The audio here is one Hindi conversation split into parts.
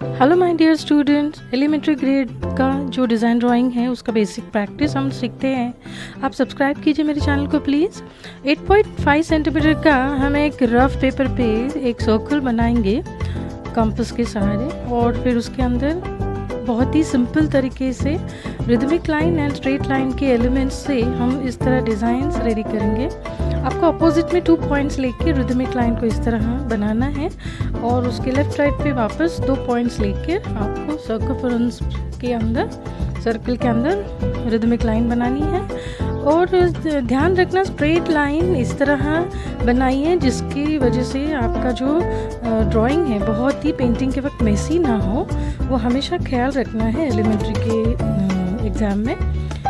Hello my dear students, elementary grade का जो डिज़ाइन ड्राइंग है उसका बेसिक प्रैक्टिस हम सीखते हैं। आप सब्सक्राइब कीजिए मेरे चैनल को प्लीज़। 8.5 सेंटीमीटर का हम एक रफ पेपर पे एक सर्कल बनाएंगे कंपास के सहारे, और फिर उसके अंदर बहुत ही सिंपल तरीके से rhythmic line and straight line के एलिमेंट्स से हम इस तरह डिज़ाइंस रेडी करेंगे। आपको अपोजिट में 2 पॉइंट्स लेके रिदमिक लाइन को इस तरह बनाना है, और उसके लेफ्ट राइट पे वापस 2 पॉइंट्स लेके आपको सर्कम्फ्रेंस के अंदर, सर्कल के अंदर रिदमिक लाइन बनानी है। और ध्यान रखना स्ट्रेट लाइन इस तरह बनाइए जिसकी वजह से आपका जो ड्राइंग है बहुत ही पेंटिंग के वक्त मेसी ना हो। वो हमेशा ख्याल रखना है एलिमेंट्री के एग्ज़ाम में।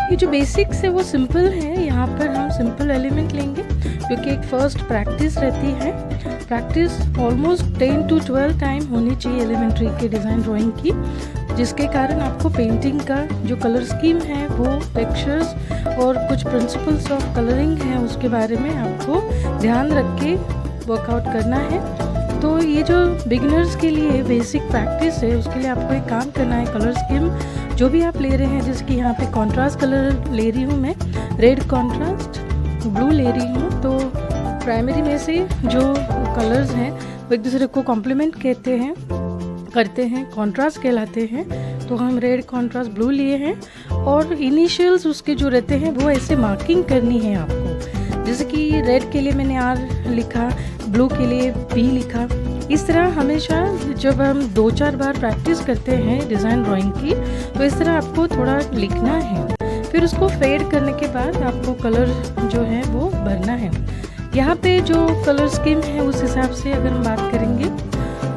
ये जो बेसिक्स है वो सिंपल है, यहाँ पर हम सिंपल एलिमेंट लेंगे क्योंकि एक फर्स्ट प्रैक्टिस रहती है। प्रैक्टिस ऑलमोस्ट 10 to 12 टाइम होनी चाहिए एलिमेंट्री के डिज़ाइन ड्राइंग की, जिसके कारण आपको पेंटिंग का जो कलर स्कीम है, वो टेक्सचर्स और कुछ प्रिंसिपल्स ऑफ कलरिंग है उसके बारे में आपको ध्यान रख के वर्कआउट करना है। तो ये जो बिगिनर्स के लिए बेसिक प्रैक्टिस है उसके लिए आपको एक काम करना है। कलर स्कीम जो भी आप ले रहे हैं, जैसे कि यहाँ पे कॉन्ट्रास्ट कलर ले रही हूँ मैं, रेड कॉन्ट्रास्ट, ब्लू ले रही हूँ, तो प्राइमरी में से जो कलर्स हैं वो एक दूसरे को कॉम्प्लीमेंट करते हैं, कॉन्ट्रास्ट कहलाते हैं। तो हम रेड कॉन्ट्रास्ट ब्लू लिए हैं, और इनिशियल्स उसके जो रहते हैं वो ऐसे मार्किंग करनी है आपको। जैसे कि रेड के लिए मैंने आर लिखा, ब्लू के लिए बी लिखा। इस तरह हमेशा जब हम 2-4 बार प्रैक्टिस करते हैं डिज़ाइन ड्राइंग की, तो इस तरह आपको थोड़ा लिखना है। फिर उसको फेड करने के बाद आपको कलर जो है वो भरना है। यहाँ पे जो कलर स्कीम है उस हिसाब से अगर हम बात करेंगे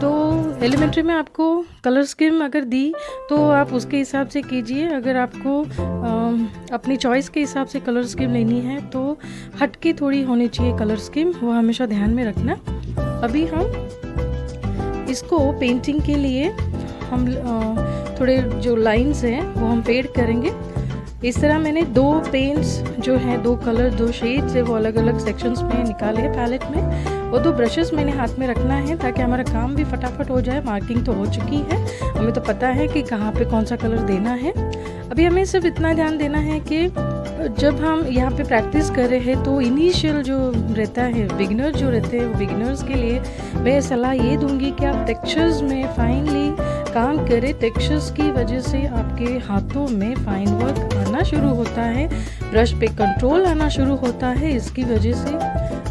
तो एलिमेंट्री में आपको कलर स्कीम अगर दी तो आप उसके हिसाब से कीजिए। अगर आपको अपनी चॉइस के हिसाब से कलर स्कीम लेनी है तो हटके थोड़ी होनी चाहिए कलर स्कीम, वो हमेशा ध्यान में रखना। अभी हम इसको पेंटिंग के लिए हम थोड़े जो लाइंस हैं वो हम फेड करेंगे। इस तरह मैंने 2 पेंट्स जो हैं, 2 कलर, 2 शेड्स है वो अलग अलग सेक्शंस में निकाले हैं पैलेट में। वो 2 ब्रशेस मैंने हाथ में रखना है ताकि हमारा काम भी फटाफट हो जाए। मार्किंग तो हो चुकी है, हमें तो पता है कि कहाँ पे कौन सा कलर देना है। अभी हमें सिर्फ इतना ध्यान देना है कि जब हम यहाँ पे प्रैक्टिस कर रहे हैं तो इनिशियल जो रहता है, बिगिनर जो रहते हैं, वो बिगिनर्स के लिए मैं सलाह ये दूंगी कि आप टेक्सचर्स में फाइनली काम करें। टेक्सचर्स की वजह से आपके हाथों में फाइन वर्क आना शुरू होता है, ब्रश पे कंट्रोल आना शुरू होता है। इसकी वजह से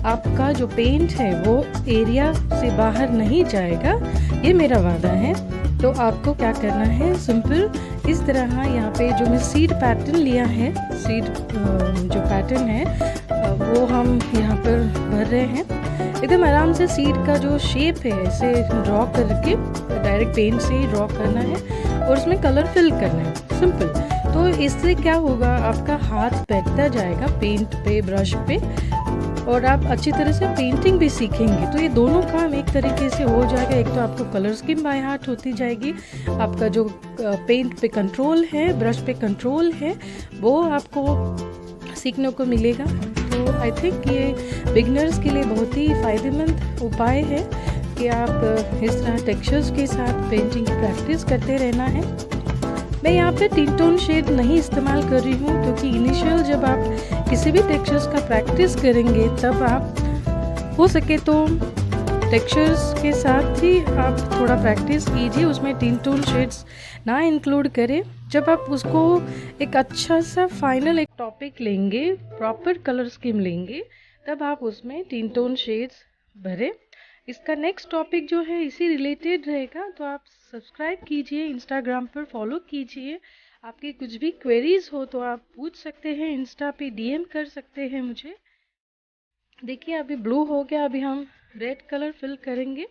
आपका जो पेंट है वो एरिया से बाहर नहीं जाएगा, ये मेरा वादा है। तो आपको क्या करना है, सिंपल इस तरह यहाँ पे जो मैं सीड पैटर्न लिया है, सीड जो पैटर्न है वो हम यहाँ पर भर रहे हैं। एकदम आराम से सीड का जो शेप है ऐसे ड्रॉ करके डायरेक्ट पेंट से ही ड्रॉ करना है और उसमें कलर फिल करना है, सिंपल। तो इससे क्या होगा, आपका हाथ बैठता जाएगा पेंट पे, ब्रश पे, और आप अच्छी तरह से पेंटिंग भी सीखेंगे। तो ये दोनों काम एक तरीके से हो जाएगा। एक तो आपको कलर स्कीम बाय हार्ट होती जाएगी, आपका जो पेंट पे कंट्रोल है, ब्रश पे कंट्रोल है, वो आपको सीखने को मिलेगा। तो आई थिंक ये बिगिनर्स के लिए बहुत ही फ़ायदेमंद उपाय है कि आप इस तरह टेक्सचर्स के साथ पेंटिंग की प्रैक्टिस करते रहना है। मैं यहाँ पे 3 टोन शेड नहीं इस्तेमाल कर रही हूँ क्योंकि इनिशियल जब आप किसी भी टेक्सचर्स का प्रैक्टिस करेंगे तब आप हो सके तो टेक्सचर्स के साथ ही आप थोड़ा प्रैक्टिस कीजिए, उसमें 3 टोन शेड्स ना इंक्लूड करें। जब आप उसको एक अच्छा सा फाइनल एक टॉपिक लेंगे, प्रॉपर कलर स्कीम लेंगे, तब आप उसमें 3 टोन शेड्स भरें। इसका नेक्स्ट टॉपिक जो है इसी रिलेटेड रहेगा, तो आप सब्सक्राइब कीजिए, इंस्टाग्राम पर फॉलो कीजिए। आपके कुछ भी क्वेरीज हो तो आप पूछ सकते हैं, इंस्टा पे डीएम कर सकते हैं मुझे। देखिए अभी ब्लू हो गया, अभी हम रेड कलर फिल करेंगे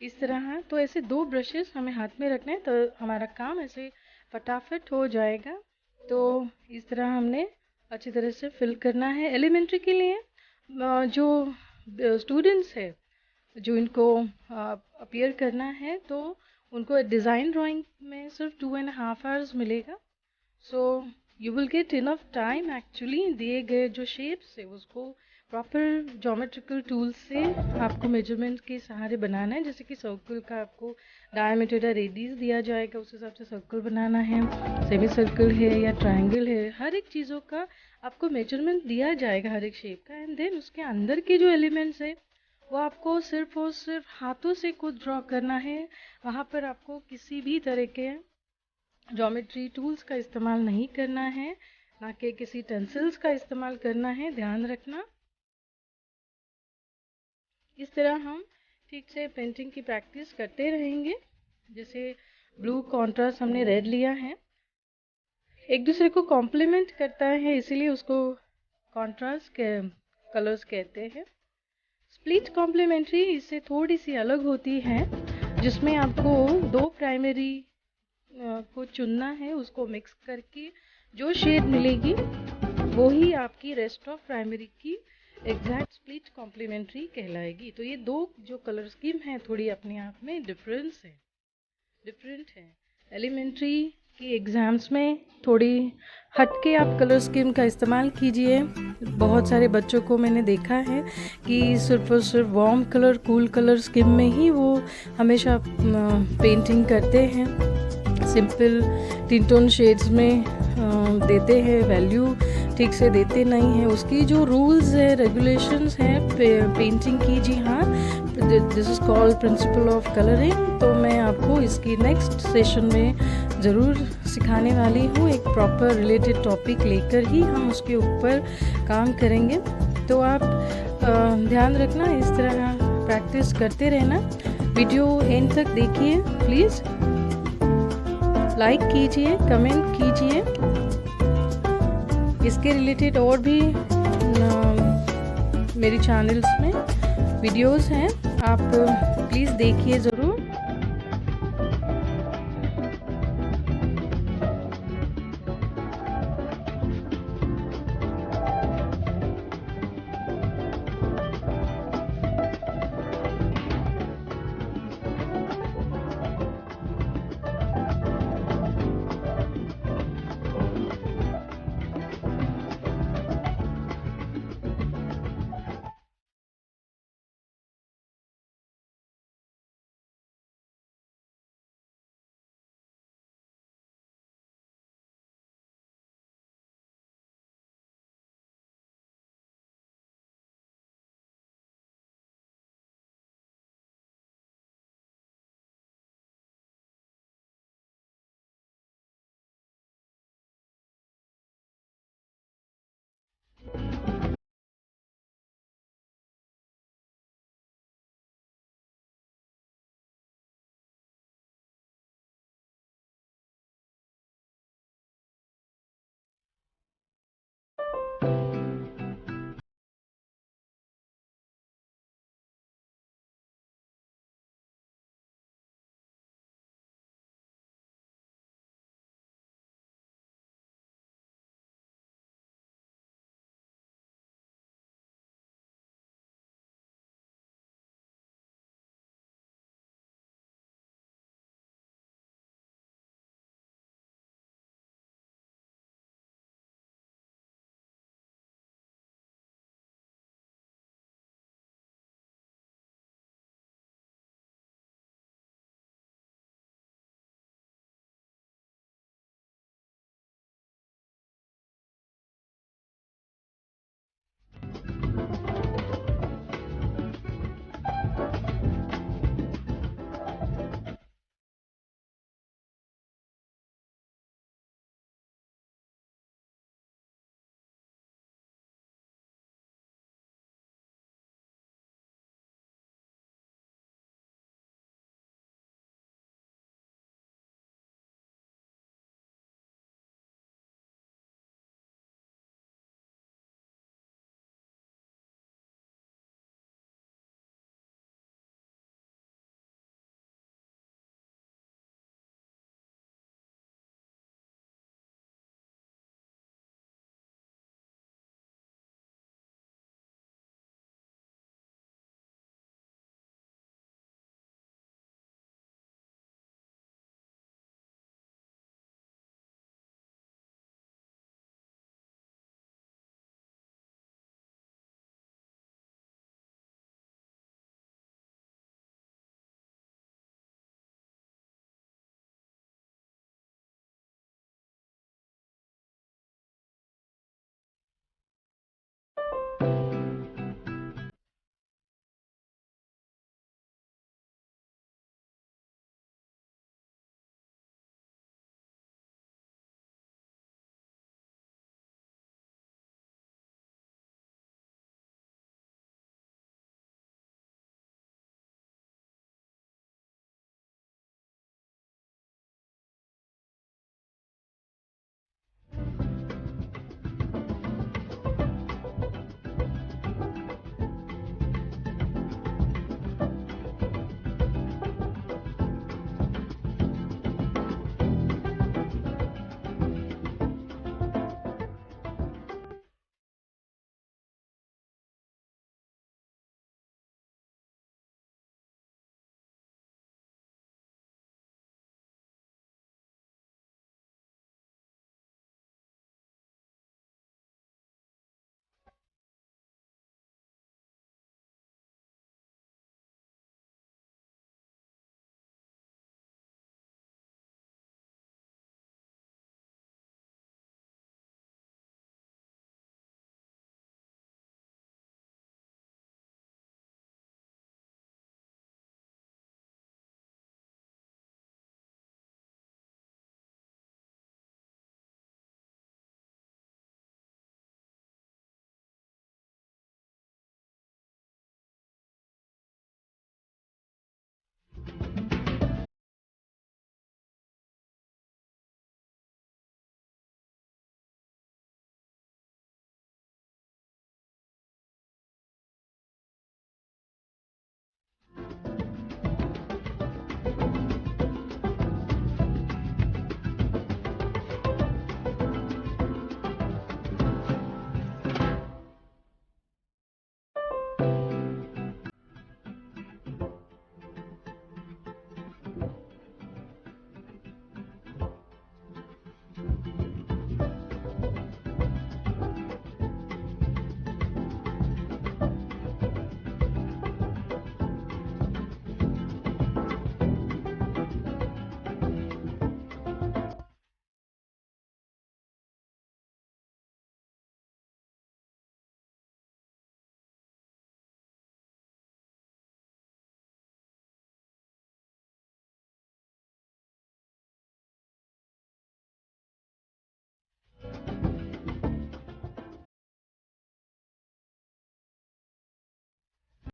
इस तरह। तो ऐसे 2 ब्रशेस हमें हाथ में रखना है तो हमारा काम ऐसे फटाफट हो जाएगा। तो इस तरह हमने अच्छी तरह से फिल करना है। एलिमेंट्री के लिए जो स्टूडेंट्स है जो इनको अपीयर करना है तो उनको डिज़ाइन ड्राइंग में सिर्फ 2.5 आवर्स मिलेगा। So you will get enough time actually दिए गए जो शेप्स है उसको प्रॉपर ज्योमेट्रिकल टूल से आपको मेजरमेंट के सहारे बनाना है। जैसे कि सर्कल का आपको डायमीटर या रेडियस दिया जाएगा, उस हिसाब से सर्कल बनाना है। सेमी सर्कल है या ट्रायंगल है, हर एक चीज़ों का आपको मेजरमेंट दिया जाएगा, हर एक शेप का। एंड देन उसके अंदर के जो एलिमेंट्स है वो आपको सिर्फ और सिर्फ हाथों से खुद ड्रॉ करना है। वहाँ पर आपको किसी भी तरह के ज्योमेट्री टूल्स का इस्तेमाल नहीं करना है, ना कि किसी पेंसिल्स का इस्तेमाल करना है, ध्यान रखना। इस तरह हम ठीक से पेंटिंग की प्रैक्टिस करते रहेंगे। जैसे ब्लू कॉन्ट्रास्ट हमने रेड लिया है, एक दूसरे को कॉम्प्लीमेंट करता है, इसीलिए उसको कॉन्ट्रास्ट के कलर्स कहते हैं। स्प्लिट कॉम्प्लीमेंट्री इससे थोड़ी सी अलग होती है, जिसमें आपको दो प्राइमरी को चुनना है, उसको मिक्स करके जो शेड मिलेगी वो ही आपकी रेस्ट ऑफ प्राइमरी की एग्जैक्ट स्प्लिट कॉम्प्लीमेंट्री कहलाएगी। तो ये दो जो कलर स्कीम है थोड़ी अपने आप में डिफरेंट है। एलिमेंट्री की एग्ज़ाम्स में थोड़ी हटके आप कलर स्कीम का इस्तेमाल कीजिए। बहुत सारे बच्चों को मैंने देखा है कि सिर्फ और सिर्फ warm colour, cool colour scheme में ही वो हमेशा पेंटिंग करते हैं। सिंपल टिन टोन शेड्स में देते हैं, वैल्यू ठीक से देते नहीं हैं। उसकी जो रूल्स है, रेगुलेशंस हैं पेंटिंग की, जी हाँ, this is called principle of colouring. तो मैं आपको इसकी नेक्स्ट सेशन में ज़रूर सिखाने वाली हूँ। एक प्रॉपर रिलेटेड टॉपिक लेकर ही हम उसके ऊपर काम करेंगे। तो आप ध्यान रखना, इस तरह प्रैक्टिस करते रहना। वीडियो एंड तक देखिए प्लीज़, लाइक कीजिए, कमेंट कीजिए। इसके रिलेटेड और भी मेरी चैनल्स में वीडियोस हैं, आप प्लीज़ देखिए ज़रूर।